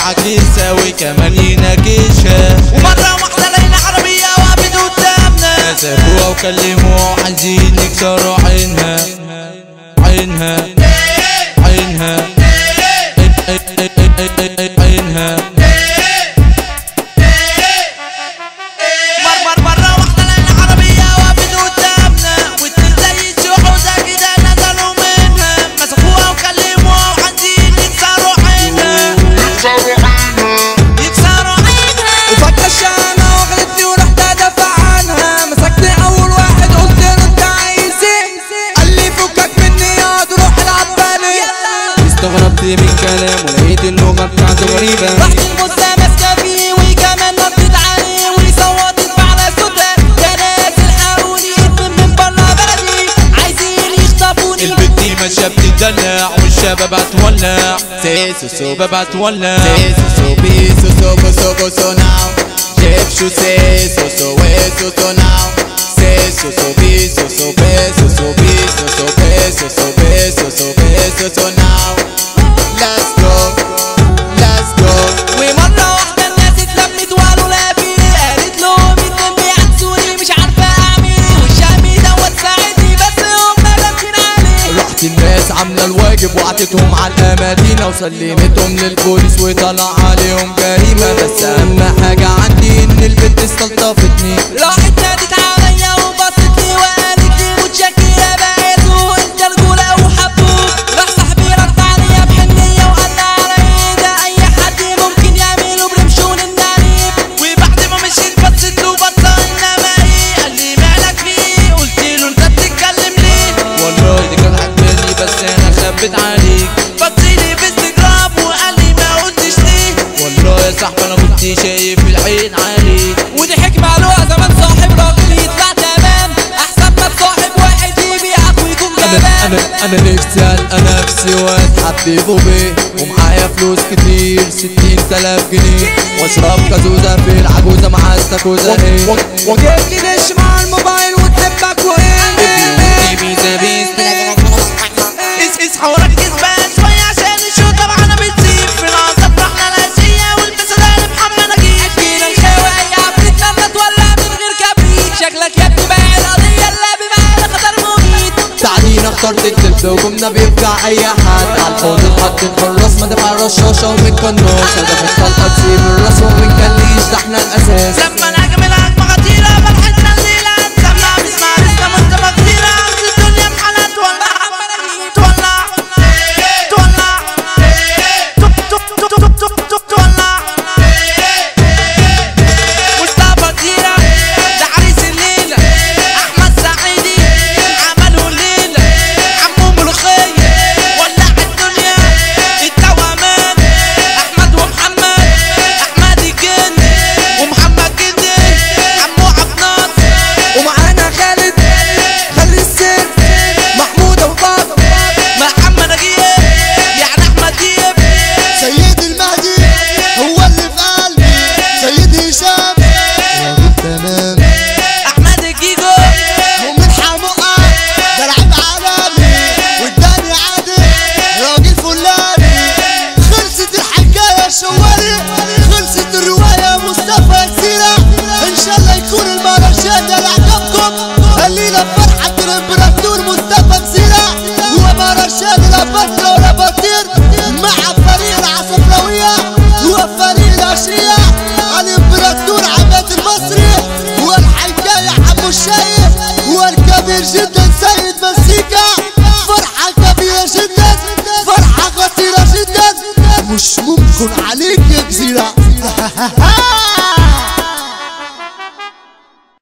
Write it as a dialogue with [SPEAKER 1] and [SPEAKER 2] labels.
[SPEAKER 1] بيعك لسه وكمان يناقشها.
[SPEAKER 2] ومرة واحدة لقينا عربية وقفت قدامنا،
[SPEAKER 1] سابوها وكلموها عايزين يكسروا عينها عينها عينها عينها.
[SPEAKER 2] مرة واحدة لقينا عربية وقفت قدامنا، والاتنين زي الشحوذة كده نزلوا منها، مسكوها وكلموها وعايزين يكسروا عينها يكسروا عينها.
[SPEAKER 3] وفتشنا واخدتني ورحت ادافع عنها، مسكني اول واحد قلت له انت عايز ايه؟ قال لي فكك مني يا روح العب بالي. استغربت من كلامه ولقيت اللغه بتاعته غريبه،
[SPEAKER 2] رحت البوسة ماسكة فيه وكمان نطت عليه وصوتت على صوتها، يا ناس الحقوني من برا بلدي عايزين يخطفوني.
[SPEAKER 1] البت دي ماشية بتدلع والشباب هتولع، سيسو بابا هتولع،
[SPEAKER 3] سو بيسو سو بوسو بوسو ناو جيبشو سو ويسو ناو سو بيسو سو بيسو سو بيسو سو بيسو سو بيسو سو ناو. Let's go let's go.
[SPEAKER 2] ومرة واحدة الناس اتلمت وقالوا لا فيه، قالت لهم اتنين بيعكسوني مش عارفة اعمل ايه، والشامي دوت ساعدني بس هم لابسين عليه.
[SPEAKER 3] رحت الناس عاملة الواجب وعطيتهم على الأماكن وسلمتهم للبوليس وطلع عليهم جريمة، بس أهم حاجة عندي إن البنت استلطفتني.
[SPEAKER 2] راحت نادت عليا وبصت لي وقالت لي متشكرة بقيتوا انت رجولة وحبوك. راح صاحبي رد عليا بحنية وقال لي على ايه ده اي حد ممكن يعمله برمشون النريب. وبعد ما مشيت بصيت له بصة انما ايه، قال لي مالك فيه؟ قلت له انت بتتكلم ليه؟
[SPEAKER 1] والله دي كانت عجباني بس انا خبيت عليك.
[SPEAKER 2] بصيلي في انستجرام وقال لي ما قلتش ليه؟
[SPEAKER 1] والله يا صاحبي انا كنت شايف العين عليك.
[SPEAKER 2] ودي حكمة قالوها زمان، صاحب راجل يطلع تمام احسن ما تصاحب واحد يبيعك ويكون جبان.
[SPEAKER 3] أنا نفسي ألقى نفسي وأتحببوا بيه، ومعايا فلوس كتير 60,000 جنيه، وأشرب كازوزة في العجوزة مع استاكوزة إيه، وأجيب لي دش مع الموبايل وتحبك وإيه.
[SPEAKER 2] اصحى وركز بقى شوية عشان نشوف طبعا بتسيب في العصر احنا الأشياء والبس ده محمد نجيب. احكينا الخاوة أي عفريت لما تولع من غير كبريت، شكلك يا ابني بقى القضية اللي بمعنى خطر مميت.
[SPEAKER 3] تعدينا اخترت الكذب وجمنا بيفجع أي حد، عالحوض اتحط الحراس ما تبقى رشاشة ومن قناص، هدف الطلقة تسيب الراس ومن كليش ده احنا الأساس.
[SPEAKER 2] لما نهاجم الهجمة خطيرة بلحقنا الليلة نسمع باسمها لسه منتبه كتيرة، الدنيا بحالها تولع تولع تولع تولع. مصطفى ديرة ده عريس الليلة، أحمد سعيدي عملوا الليلة، عمو ملوخية ولع الدنيا التوأمان، أحمد ومحمد أحمد الجندي ومحمد جندي عمو عبناط،
[SPEAKER 3] ومعانا خالد خلي السر محمود أبو بكر
[SPEAKER 2] محمد نجيب يعني أحمد ديب،
[SPEAKER 4] سيد المهدي هو اللي في قلبي، سيد هشام راجل تمام،
[SPEAKER 2] أحمد الجيجو
[SPEAKER 4] مؤمن حمقى ده لعيب عالمي، والداني عادل راجل فلاني. خلصت الحكاية شوالي، خلصت الرواية مصطفى كسيرة، إن شاء الله يكون المهرجان ده لعجبكم. الليلة فرحة الإمبراطور مصطفى كسيرة، هو مهرجان لا فترة ولا بطير، مع فريق العصفراوية وفريق العشرية، الإمبراطور عماد المصري والحكاية حمو الشايف والكبير جدا سيد مسيكا. فرحة كبيرة جدا، فرحة خطيرة جدا، مش ممكن عليك يا جزيرة.